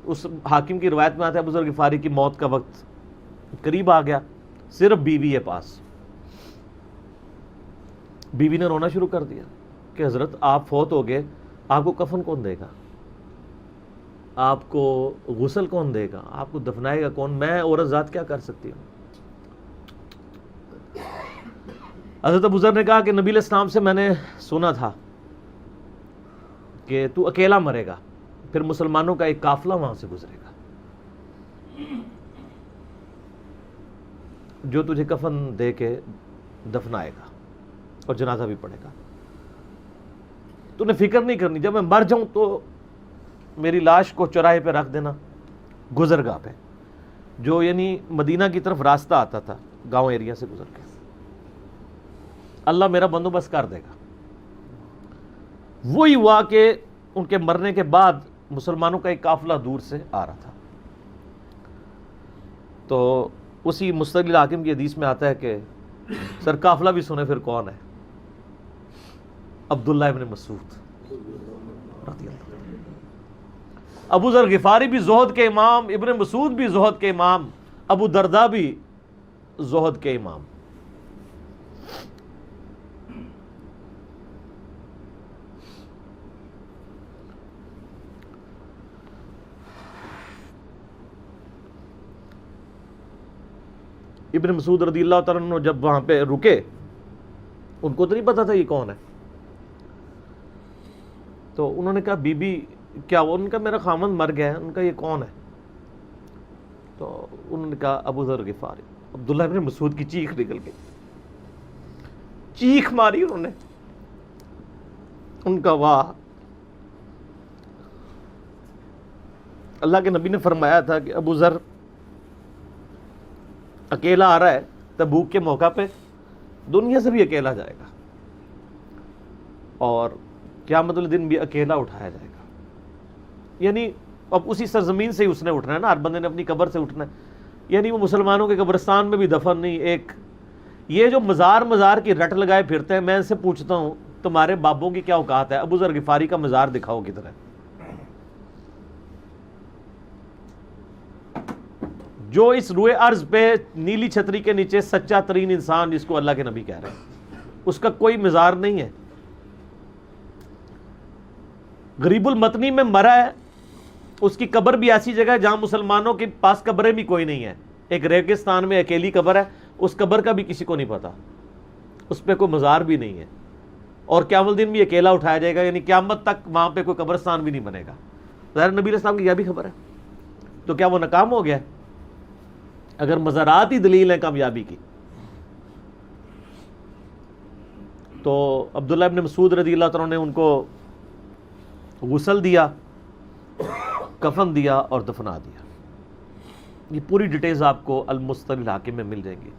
اس حاکم کی روایت میں آتا ہے بزرگ غفاری کی موت کا وقت قریب آ گیا، صرف بیوی ہے پاس. بیوی نے رونا شروع کر دیا کہ حضرت آپ فوت ہو گئے، آپ کو کفن کون دے گا، آپ کو غسل کون دے گا، آپ کو دفنائے گا کون، میں عورت ذات کیا کر سکتی ہوں. حضرت ابو ذر نے کہا کہ نبی علیہ السلام سے میں نے سنا تھا کہ تو اکیلا مرے گا، پھر مسلمانوں کا ایک قافلہ وہاں سے گزرے گا جو تجھے کفن دے کے دفنائے گا اور جنازہ بھی پڑھے گا. تو نے فکر نہیں کرنی، جب میں مر جاؤں تو میری لاش کو چوراہے پہ رکھ دینا، گزرگاہ پہ، جو یعنی مدینہ کی طرف راستہ آتا تھا گاؤں ایریا سے گزر کے. اللہ میرا بندوبست کر دے گا. وہی ہوا کہ ان کے مرنے کے بعد مسلمانوں کا ایک قافلہ دور سے آ رہا تھا. تو اسی مستقل حاکم کی حدیث میں آتا ہے کہ سر قافلہ بھی سنے پھر کون ہے، عبداللہ ابن مسعود رضی اللہ عنہ. ابو ذر غفاری بھی زہد کے امام، ابن مسعود بھی زہد کے امام، ابو درداء بھی زہد کے امام. ابن مسعود رضی اللہ تعالیٰ عنہ جب وہاں پہ رکے، ان کو تو نہیں پتا تھا یہ کون ہے، تو انہوں نے کہا بی بی کیا ہوا؟ ان کا میرا خامند مر گیا ہے. ان کا یہ کون ہے؟ تو انہوں نے کہا ابو ذر غفاری. عبداللہ ابن مسعود کی چیخ نکل گئی، چیخ ماری انہوں نے. ان کا واہ. اللہ کے نبی نے فرمایا تھا کہ ابو ذر اکیلا آ رہا ہے تبوک کے موقع پہ، دنیا سے بھی اکیلا جائے گا اور قیامت والے دن بھی اکیلا اٹھایا جائے گا. یعنی اب اسی سرزمین سے ہی اس نے اٹھنا ہے نا، ہر بندے نے اپنی قبر سے اٹھنا ہے. یعنی وہ مسلمانوں کے قبرستان میں بھی دفن نہیں. ایک یہ جو مزار کی رٹ لگائے پھرتے ہیں، میں ان سے پوچھتا ہوں تمہارے بابوں کی کیا اوقات ہے؟ ابو ذر غفاری کا مزار دکھاؤ کدھر ہے. جو اس روئے ارض پہ نیلی چھتری کے نیچے سچا ترین انسان جس کو اللہ کے نبی کہہ رہے ہیں، اس کا کوئی مزار نہیں ہے. غریب المتنی میں مرا ہے، اس کی قبر بھی ایسی جگہ ہے جہاں مسلمانوں کے پاس قبریں بھی کوئی نہیں ہے. ایک ریگستان میں اکیلی قبر ہے، اس قبر کا بھی کسی کو نہیں پتا، اس پہ کوئی مزار بھی نہیں ہے. اور قیامت دن بھی اکیلا اٹھایا جائے گا، یعنی قیامت تک وہاں پہ کوئی قبرستان بھی نہیں بنے گا. ظاہر نبی علیہ السلام کی یہ بھی خبر ہے. تو کیا وہ ناکام ہو گیا اگر مزارات ہی دلیل ہے کامیابی کی؟ تو عبداللہ ابن مسعود رضی اللہ تعالیٰ نے ان کو غسل دیا، کفن دیا اور دفنا دیا. یہ پوری ڈیٹیلز آپ کو المستقل حاکم میں مل جائیں گی.